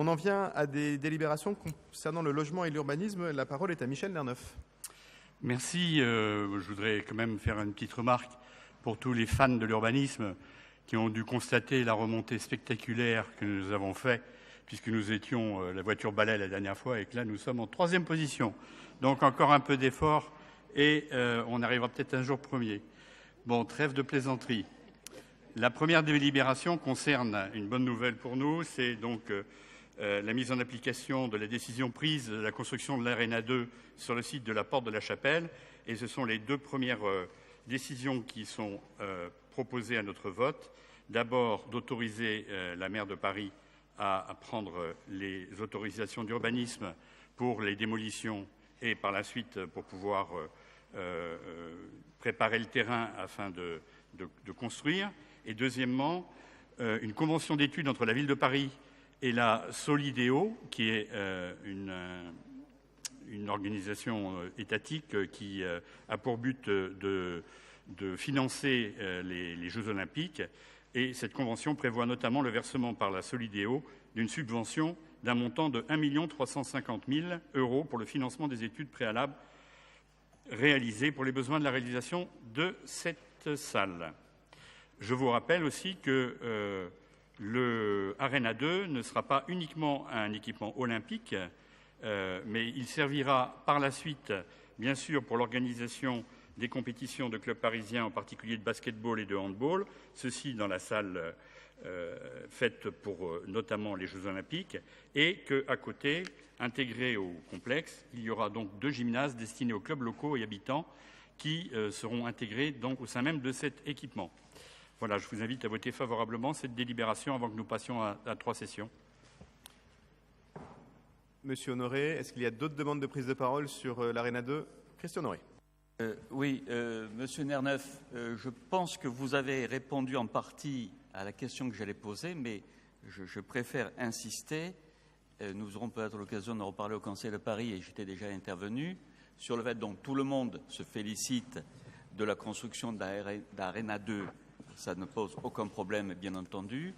On en vient à des délibérations concernant le logement et l'urbanisme. La parole est à Michel Lerneuf. Merci. Je voudrais quand même faire une petite remarque pour tous les fans de l'urbanisme qui ont dû constater la remontée spectaculaire que nous avons faite, puisque nous étions la voiture balai la dernière fois et que là, nous sommes en 3e position. Donc encore un peu d'effort et on arrivera peut-être un jour premier. Bon, trêve de plaisanterie. La première délibération concerne une bonne nouvelle pour nous, c'est donc la mise en application de la décision prise de la construction de l'Arena 2 sur le site de la Porte de la Chapelle. Et ce sont les 2 premières décisions qui sont proposées à notre vote. D'abord, d'autoriser la maire de Paris à prendre les autorisations d'urbanisme pour les démolitions et par la suite pour pouvoir préparer le terrain afin de construire. Et deuxièmement, une convention d'études entre la Ville de Paris et la Solideo, qui est une organisation étatique qui a pour but de financer les Jeux Olympiques. Et cette convention prévoit notamment le versement par la Solideo d'une subvention d'un montant de 1 350 000 € pour le financement des études préalables réalisées pour les besoins de la réalisation de cette salle. Je vous rappelle aussi que le Arena 2 ne sera pas uniquement un équipement olympique, mais il servira par la suite, bien sûr, pour l'organisation des compétitions de clubs parisiens, en particulier de basketball et de handball, ceci dans la salle faite pour notamment les Jeux Olympiques, et qu'à côté, intégré au complexe, il y aura donc 2 gymnases destinés aux clubs locaux et habitants qui seront intégrés donc au sein même de cet équipement. Voilà, je vous invite à voter favorablement cette délibération avant que nous passions à 3 sessions. Monsieur Honoré, est-ce qu'il y a d'autres demandes de prise de parole sur l'Arena 2 ? Christian Honoré. Oui, Monsieur Lerneuf, je pense que vous avez répondu en partie à la question que j'allais poser, mais je préfère insister. Nous aurons peut-être l'occasion de reparler au Conseil de Paris, et j'étais déjà intervenu, sur le fait donc tout le monde se félicite de la construction d'Arena 2. Ça ne pose aucun problème, bien entendu.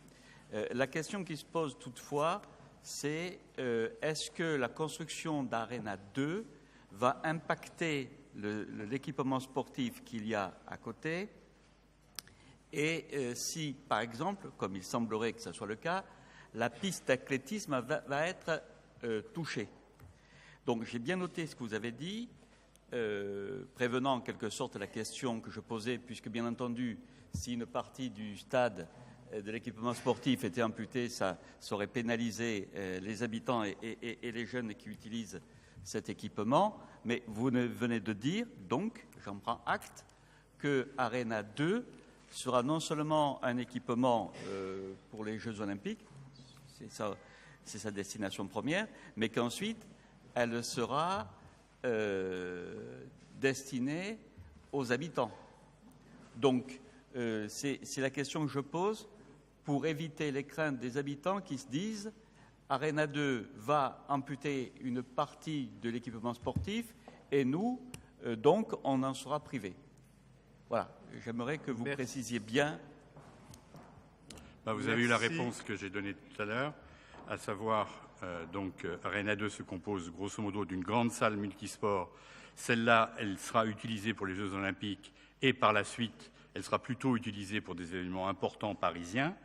La question qui se pose toutefois, c'est est-ce que la construction d'Arena 2 va impacter l'équipement sportif qu'il y a à côté, et si, par exemple, comme il semblerait que ce soit le cas, la piste d'athlétisme va être touchée. Donc j'ai bien noté ce que vous avez dit, prévenant en quelque sorte la question que je posais, puisque bien entendu, si une partie du stade de l'équipement sportif était amputée, ça aurait pénalisé les habitants et les jeunes qui utilisent cet équipement. Mais vous venez de dire, donc, j'en prends acte, que Arena 2 sera non seulement un équipement pour les Jeux Olympiques, c'est sa destination première, mais qu'ensuite, elle sera destinée aux habitants. Donc, c'est la question que je pose pour éviter les craintes des habitants qui se disent Arena 2 va amputer une partie de l'équipement sportif et nous, donc, on en sera privés. Voilà, j'aimerais que vous précisiez bien. Vous avez eu la réponse que j'ai donnée tout à l'heure, à savoir, donc, Arena 2 se compose grosso modo d'une grande salle multisport. Celle-là, elle sera utilisée pour les Jeux Olympiques et par la suite, elle sera plutôt utilisée pour des événements importants parisiens,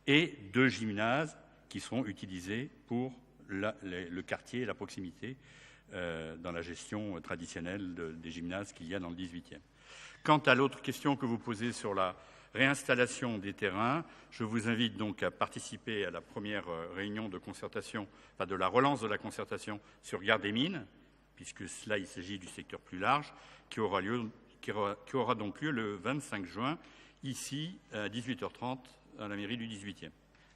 et 2 gymnases qui seront utilisés pour le quartier et la proximité dans la gestion traditionnelle des gymnases qu'il y a dans le 18e. Quant à l'autre question que vous posez sur la réinstallation des terrains, je vous invite donc à participer à la première réunion de concertation, de la relance de la concertation sur Gare des Mines, puisque là il s'agit du secteur plus large, qui aura donc lieu le 25 juin, ici à 18h30 à la mairie du 18e.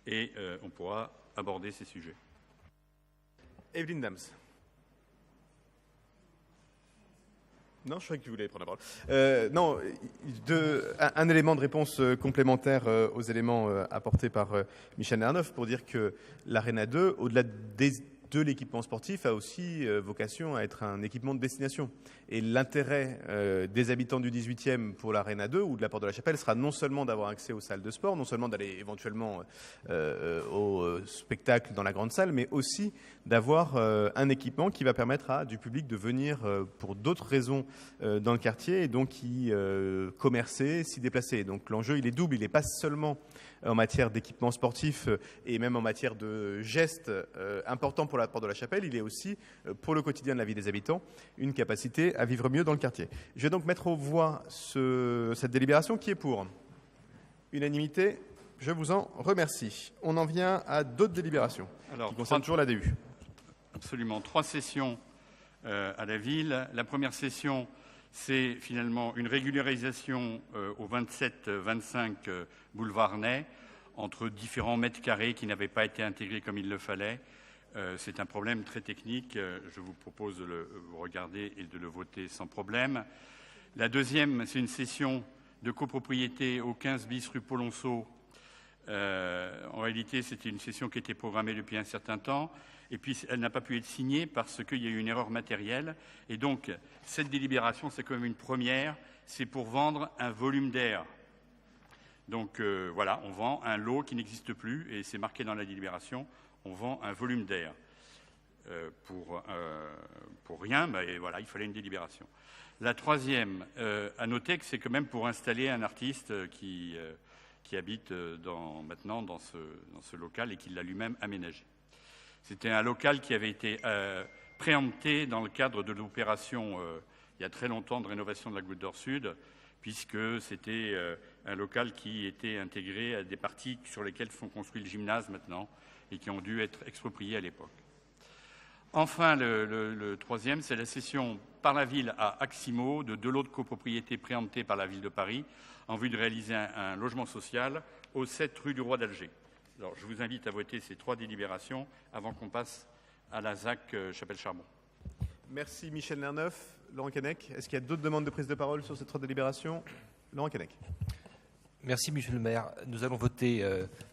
Et on pourra aborder ces sujets. Evelyne Dams. Non, je croyais que tu voulais prendre la parole. Non, un élément de réponse complémentaire aux éléments apportés par Michel Lerneuf pour dire que l'Arena 2, au-delà de l'équipement sportif a aussi vocation à être un équipement de destination. Et l'intérêt des habitants du 18e pour l'Arena 2 ou de la Porte de la Chapelle sera non seulement d'avoir accès aux salles de sport, non seulement d'aller éventuellement au spectacle dans la grande salle, mais aussi d'avoir un équipement qui va permettre à du public de venir pour d'autres raisons dans le quartier et donc y commercer, s'y déplacer. Donc l'enjeu, il est double. Il n'est pas seulement en matière d'équipement sportif et même en matière de gestes importants pour la Porte de la Chapelle, il est aussi, pour le quotidien de la vie des habitants, une capacité à vivre mieux dans le quartier. Je vais donc mettre aux voix cette délibération qui est pour. Unanimité, je vous en remercie. On en vient à d'autres délibérations qui concernent toujours la DU. Absolument. 3 sessions à la ville. La première session, c'est finalement une régularisation au 27-25 boulevard Ney, entre différents mètres carrés qui n'avaient pas été intégrés comme il le fallait. C'est un problème très technique. Je vous propose de le regarder et de le voter sans problème. La deuxième, c'est une session de copropriété au 15 bis rue Polonceau. En réalité, c'était une session qui était programmée depuis un certain temps. Et puis, elle n'a pas pu être signée parce qu'il y a eu une erreur matérielle. Et donc, cette délibération, c'est quand même une première. C'est pour vendre un volume d'air. Donc, voilà, on vend un lot qui n'existe plus. Et c'est marqué dans la délibération, on vend un volume d'air. Pour rien, mais voilà, il fallait une délibération. La troisième, à noter que c'est quand même pour installer un artiste qui habite maintenant dans ce local et qui l'a lui-même aménagé. C'était un local qui avait été préempté dans le cadre de l'opération il y a très longtemps de rénovation de la Goutte d'Or Sud, puisque c'était un local qui était intégré à des parties sur lesquelles sont construits le gymnase maintenant et qui ont dû être expropriés à l'époque. Enfin, le troisième, c'est la cession par la ville à Aximo de 2 lots de copropriété préemptés par la ville de Paris en vue de réaliser un logement social au 7 rue du Roi d'Alger. Alors, je vous invite à voter ces 3 délibérations avant qu'on passe à la ZAC Chapelle-Charbon. Merci Michel Lerneuf. Laurent Keinec, est-ce qu'il y a d'autres demandes de prise de parole sur ces 3 délibérations? Laurent Keinec. Merci, Monsieur le maire. Nous allons voter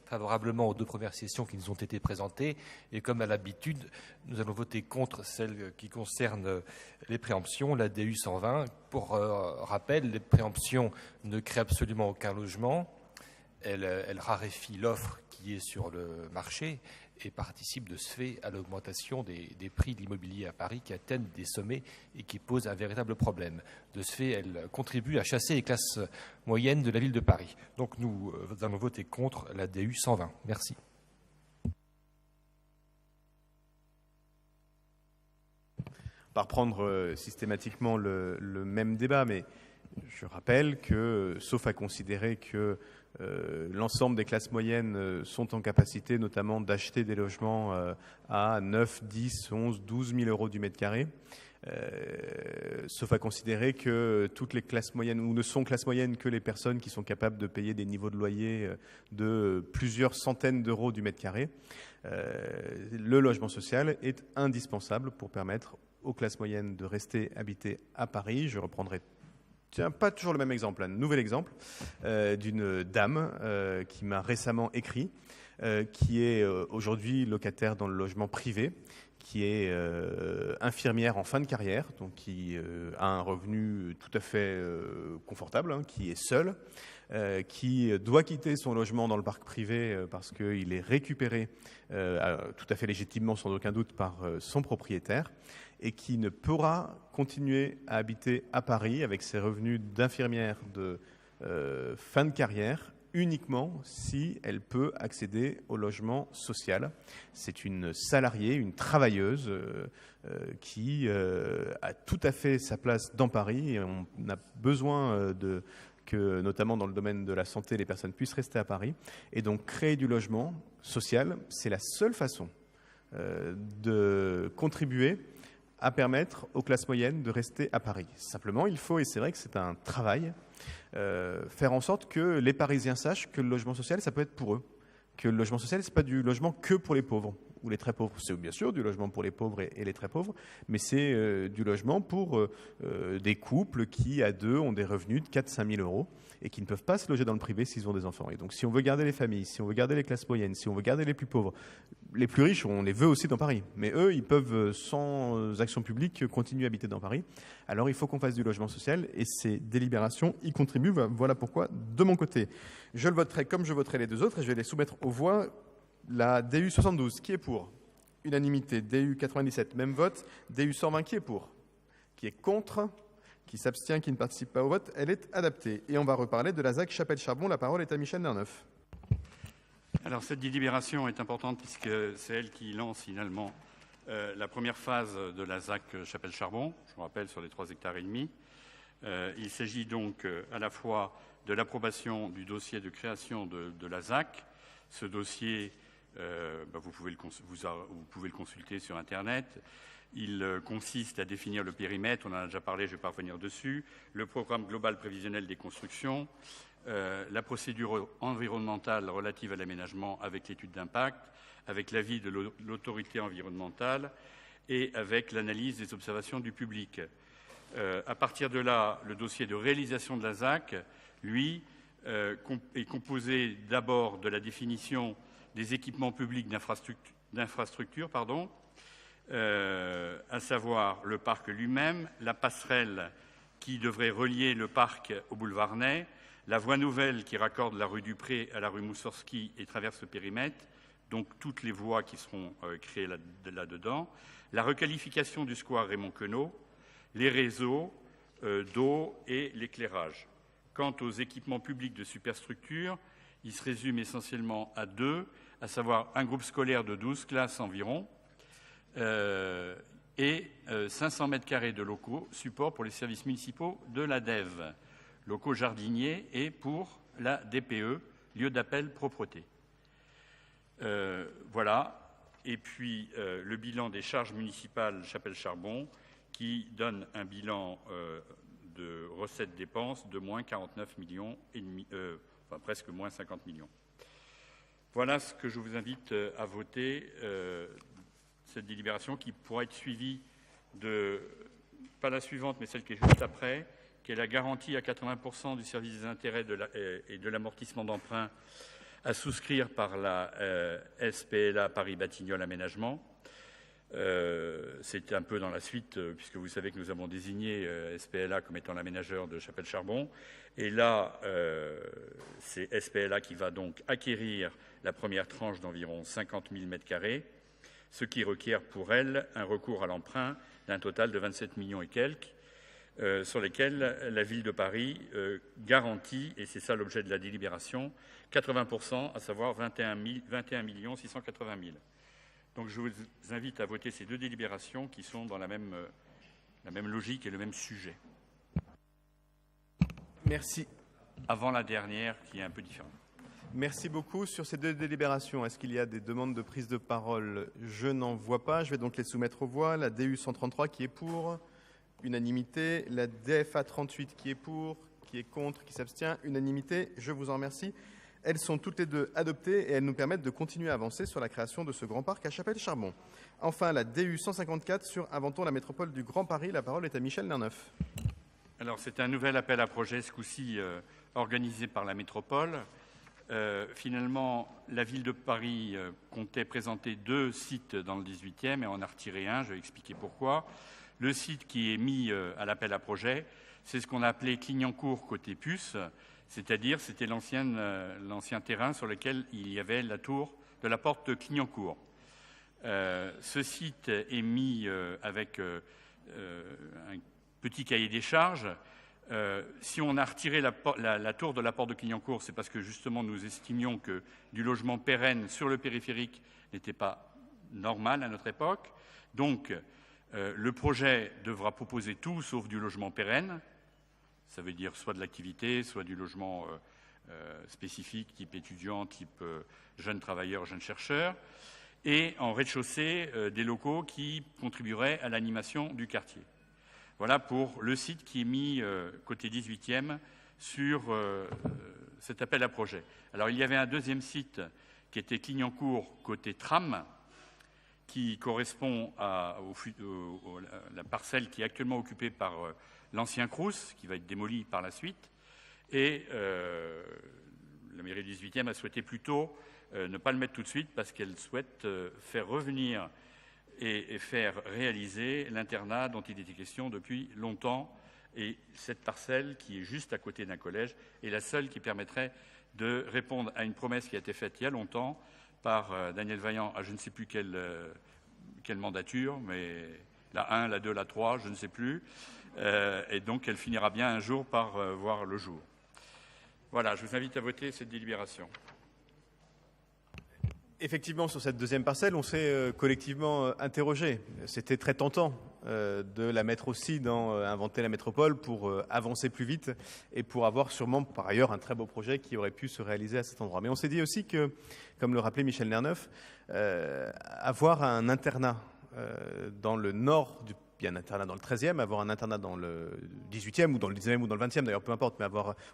favorablement aux 2 premières sessions qui nous ont été présentées. Et comme à l'habitude, nous allons voter contre celles qui concernent les préemptions, la DU 120. Pour rappel, les préemptions ne créent absolument aucun logement. Elles raréfient l'offre qui est sur le marché et participe de ce fait à l'augmentation des prix de l'immobilier à Paris qui atteignent des sommets et qui posent un véritable problème. De ce fait, elle contribue à chasser les classes moyennes de la ville de Paris. Donc nous allons voter contre la DU 120. Merci. Pas reprendre systématiquement le même débat, mais je rappelle que, sauf à considérer que l'ensemble des classes moyennes sont en capacité notamment d'acheter des logements à 9, 10, 11, 12 000 euros du mètre carré, sauf à considérer que toutes les classes moyennes, ou ne sont classes moyennes que les personnes qui sont capables de payer des niveaux de loyer de plusieurs centaines d'euros du mètre carré, le logement social est indispensable pour permettre aux classes moyennes de rester habitées à Paris. Je reprendrai pas toujours le même exemple, un nouvel exemple d'une dame qui m'a récemment écrit, qui est aujourd'hui locataire dans le logement privé, qui est infirmière en fin de carrière, donc qui a un revenu tout à fait confortable, hein, qui est seule, qui doit quitter son logement dans le parc privé parce qu'il est récupéré tout à fait légitimement, sans aucun doute, par son propriétaire, et qui ne pourra continuer à habiter à Paris avec ses revenus d'infirmière de fin de carrière uniquement si elle peut accéder au logement social. C'est une salariée, une travailleuse qui a tout à fait sa place dans Paris, et on a besoin que, notamment dans le domaine de la santé, les personnes puissent rester à Paris. Et donc créer du logement social, c'est la seule façon de contribuer à permettre aux classes moyennes de rester à Paris. Simplement, il faut, et c'est vrai que c'est un travail, faire en sorte que les Parisiens sachent que le logement social, ça peut être pour eux. Que le logement social, ce n'est pas du logement que pour les pauvres ou les très pauvres. C'est bien sûr du logement pour les pauvres et les très pauvres, mais c'est du logement pour des couples qui, à deux, ont des revenus de 4 000 à 5 000 euros et qui ne peuvent pas se loger dans le privé s'ils ont des enfants. Et donc, si on veut garder les familles, si on veut garder les classes moyennes, si on veut garder les plus pauvres, les plus riches, on les veut aussi dans Paris. Mais eux, ils peuvent, sans action publique, continuer à habiter dans Paris. Alors, il faut qu'on fasse du logement social et ces délibérations y contribuent. Voilà pourquoi, de mon côté, je le voterai comme je voterai les deux autres et je vais les soumettre aux voix. La DU 72, qui est pour? Unanimité. DU 97, même vote. DU 120, qui est pour? Qui est contre? Qui s'abstient, qui ne participe pas au vote? Elle est adaptée. Et on va reparler de la ZAC Chapelle-Charbon. La parole est à Michel Lerneuf. Alors cette délibération est importante puisque c'est elle qui lance finalement la première phase de la ZAC Chapelle-Charbon, je vous rappelle sur les 3,5 hectares. Il s'agit donc à la fois de l'approbation du dossier de création de la ZAC. Ce dossier, vous pouvez le consulter sur Internet. Il consiste à définir le périmètre, on en a déjà parlé, je ne vais pas revenir dessus, le programme global prévisionnel des constructions, la procédure environnementale relative à l'aménagement avec l'étude d'impact, avec l'avis de l'autorité environnementale et avec l'analyse des observations du public. À partir de là, le dossier de réalisation de la ZAC, lui, est composé d'abord de la définition des équipements publics d'infrastructure, à savoir le parc lui-même, la passerelle qui devrait relier le parc au boulevard Ney, la voie nouvelle qui raccorde la rue Dupré à la rue Moussorski et traverse le périmètre, donc toutes les voies qui seront créées là-dedans, la requalification du square Raymond Queneau, les réseaux d'eau et l'éclairage. Quant aux équipements publics de superstructure, ils se résument essentiellement à deux, à savoir un groupe scolaire de 12 classes environ, et 500 mètres carrés de locaux support pour les services municipaux de la DEV, locaux jardiniers et pour la DPE, lieu d'appel propreté. Voilà. Et puis le bilan des charges municipales Chapelle-Charbon qui donne un bilan de recettes-dépenses de moins 49 millions et demi, presque moins 50 millions. Voilà ce que je vous invite à voter. Cette délibération qui pourra être suivie de, pas la suivante, mais celle qui est juste après, qui est la garantie à 80% du service des intérêts et de l'amortissement d'emprunt à souscrire par la SPLA Paris-Batignolles Aménagement. C'est un peu dans la suite, puisque vous savez que nous avons désigné SPLA comme étant l'aménageur de Chapelle-Charbon. Et là, c'est SPLA qui va donc acquérir la première tranche d'environ 50 000 m², ce qui requiert pour elle un recours à l'emprunt d'un total de 27 millions et quelques, sur lesquels la Ville de Paris garantit, et c'est ça l'objet de la délibération, 80%, à savoir 21 680 000. Donc je vous invite à voter ces deux délibérations qui sont dans la même logique et le même sujet. Merci. Avant la dernière, qui est un peu différente. Merci beaucoup. Sur ces deux délibérations, est-ce qu'il y a des demandes de prise de parole? Je n'en vois pas. Je vais donc les soumettre aux voix. La DU 133 qui est pour, unanimité. La DFA 38 qui est pour, qui est contre, qui s'abstient, unanimité. Je vous en remercie. Elles sont toutes les deux adoptées et elles nous permettent de continuer à avancer sur la création de ce grand parc à Chapelle-Charbon. Enfin, la DU 154 sur Inventons la métropole du Grand Paris. La parole est à Michel Lerneuf. Alors, c'est un nouvel appel à projet, ce coup-ci organisé par la métropole. Finalement, la ville de Paris comptait présenter 2 sites dans le 18e et en a retiré un. Je vais expliquer pourquoi. Le site qui est mis à l'appel à projet, c'est ce qu'on a appelé Clignancourt côté Puce, c'est-à-dire c'était l'ancien terrain sur lequel il y avait la tour de la porte de Clignancourt. Ce site est mis avec un petit cahier des charges. Si on a retiré la tour de la porte de Clignancourt, c'est parce que justement nous estimions que du logement pérenne sur le périphérique n'était pas normal à notre époque. Donc le projet devra proposer tout sauf du logement pérenne. Ça veut dire soit de l'activité, soit du logement spécifique, type étudiant, type jeunes travailleurs, jeunes chercheurs. Et en rez-de-chaussée, des locaux qui contribueraient à l'animation du quartier. Voilà pour le site qui est mis côté 18e sur cet appel à projet. Alors il y avait un deuxième site qui était Clignancourt côté tram, qui correspond à la parcelle qui est actuellement occupée par l'ancien Crous, qui va être démoli par la suite. Et la mairie du 18e a souhaité plutôt ne pas le mettre tout de suite parce qu'elle souhaite faire revenir et faire réaliser l'internat dont il était question depuis longtemps. Et cette parcelle, qui est juste à côté d'un collège, est la seule qui permettrait de répondre à une promesse qui a été faite il y a longtemps par Daniel Vaillant à je ne sais plus quelle mandature, mais la 1, la 2, la 3, je ne sais plus. Et donc elle finira bien un jour par voir le jour. Voilà, je vous invite à voter cette délibération. Effectivement, sur cette deuxième parcelle, on s'est collectivement interrogé. C'était très tentant de la mettre aussi dans Inventer la métropole pour avancer plus vite et pour avoir sûrement par ailleurs un très beau projet qui aurait pu se réaliser à cet endroit. Mais on s'est dit aussi que, comme le rappelait Michel Nerneuf, avoir un internat dans le nord du il y a un internat dans le 13e, avoir un internat dans le 18e ou dans le 19e ou dans le 20e, d'ailleurs peu importe, mais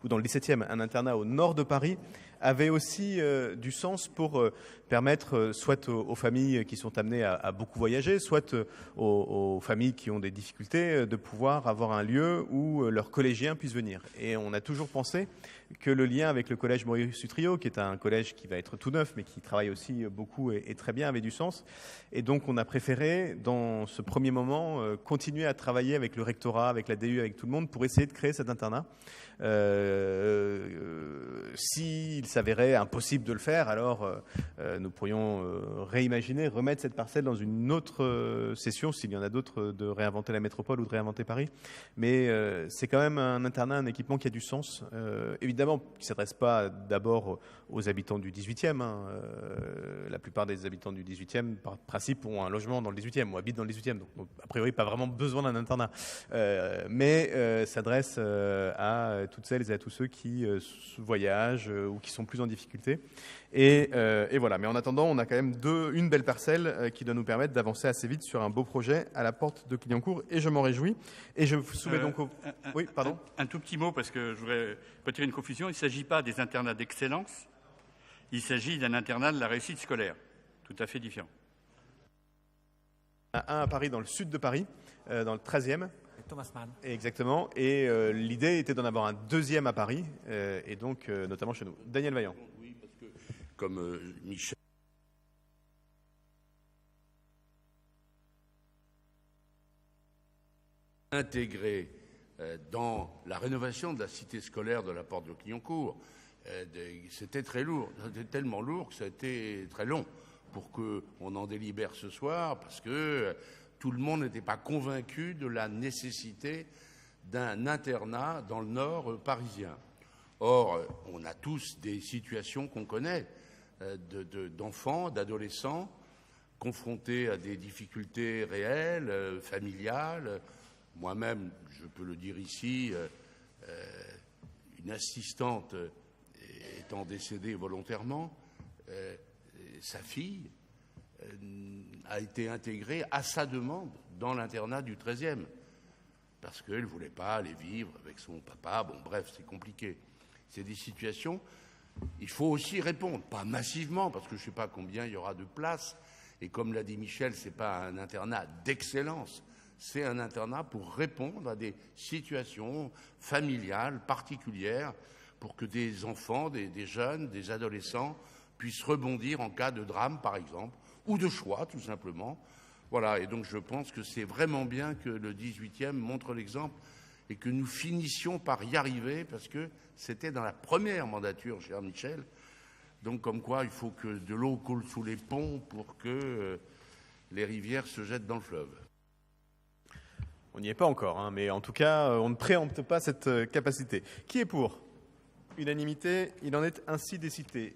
ou dans le 17e, un internat au nord de Paris, avait aussi du sens pour permettre soit aux familles qui sont amenées à beaucoup voyager, soit aux familles qui ont des difficultés de pouvoir avoir un lieu où leurs collégiens puissent venir. Et on a toujours pensé que le lien avec le collège Maurice Utrillo, qui est un collège qui va être tout neuf, mais qui travaille aussi beaucoup et très bien, avait du sens. Et donc on a préféré, dans ce premier moment, continuer à travailler avec le rectorat, avec la DU, avec tout le monde, pour essayer de créer cet internat. S'il s'avérait impossible de le faire, alors nous pourrions réimaginer, remettre cette parcelle dans une autre session, s'il y en a d'autres, de réinventer la métropole ou de réinventer Paris. Mais c'est quand même un internat, un équipement qui a du sens. Évidemment, qui ne s'adresse pas d'abord aux habitants du 18e. La plupart des habitants du 18e, par principe, ont un logement dans le 18e ou habitent dans le 18e. Donc a priori, pas vraiment besoin d'un internat. Mais s'adresse à toutes celles et à tous ceux qui voyagent ou qui sont plus en difficulté. Et voilà. Mais en attendant, on a quand même une belle parcelle qui doit nous permettre d'avancer assez vite sur un beau projet à la porte de Clignancourt. Et je m'en réjouis. Et je vous soumets donc au... Oui, pardon. Un tout petit mot, parce que je voudrais retirer une confusion. Il ne s'agit pas des internats d'excellence. Il s'agit d'un internat de la réussite scolaire. Tout à fait différent. Un à Paris, dans le sud de Paris, dans le 13e. Thomas Mann. Exactement. Et l'idée était d'en avoir un deuxième à Paris, et donc notamment chez nous. Daniel Vaillant. Oui, parce que comme Michel. Intégré dans la rénovation de la cité scolaire de la porte de Clignancourt, c'était très lourd. C'était tellement lourd que ça a été très long pour qu'on en délibère ce soir, parce que tout le monde n'était pas convaincu de la nécessité d'un internat dans le nord parisien. Or, on a tous des situations qu'on connaît, d'enfants, d'adolescents, confrontés à des difficultés réelles, familiales. Moi-même, je peux le dire ici, une assistante étant décédée volontairement, sa fille a été intégrée à sa demande dans l'internat du 13e, parce qu'elle ne voulait pas aller vivre avec son papa. Bon, bref, c'est compliqué. C'est des situations, il faut aussi répondre, pas massivement, parce que je ne sais pas combien il y aura de places, et comme l'a dit Michel, ce n'est pas un internat d'excellence, c'est un internat pour répondre à des situations familiales particulières, pour que des enfants, des jeunes, des adolescents puissent rebondir en cas de drame, par exemple, ou de choix, tout simplement. Voilà, et donc je pense que c'est vraiment bien que le 18e montre l'exemple et que nous finissions par y arriver, parce que c'était dans la première mandature, cher Michel. Donc comme quoi, il faut que de l'eau coule sous les ponts pour que les rivières se jettent dans le fleuve. On n'y est pas encore, hein, mais en tout cas, on ne préempte pas cette capacité. Qui est pour ? Unanimité, il en est ainsi décidé.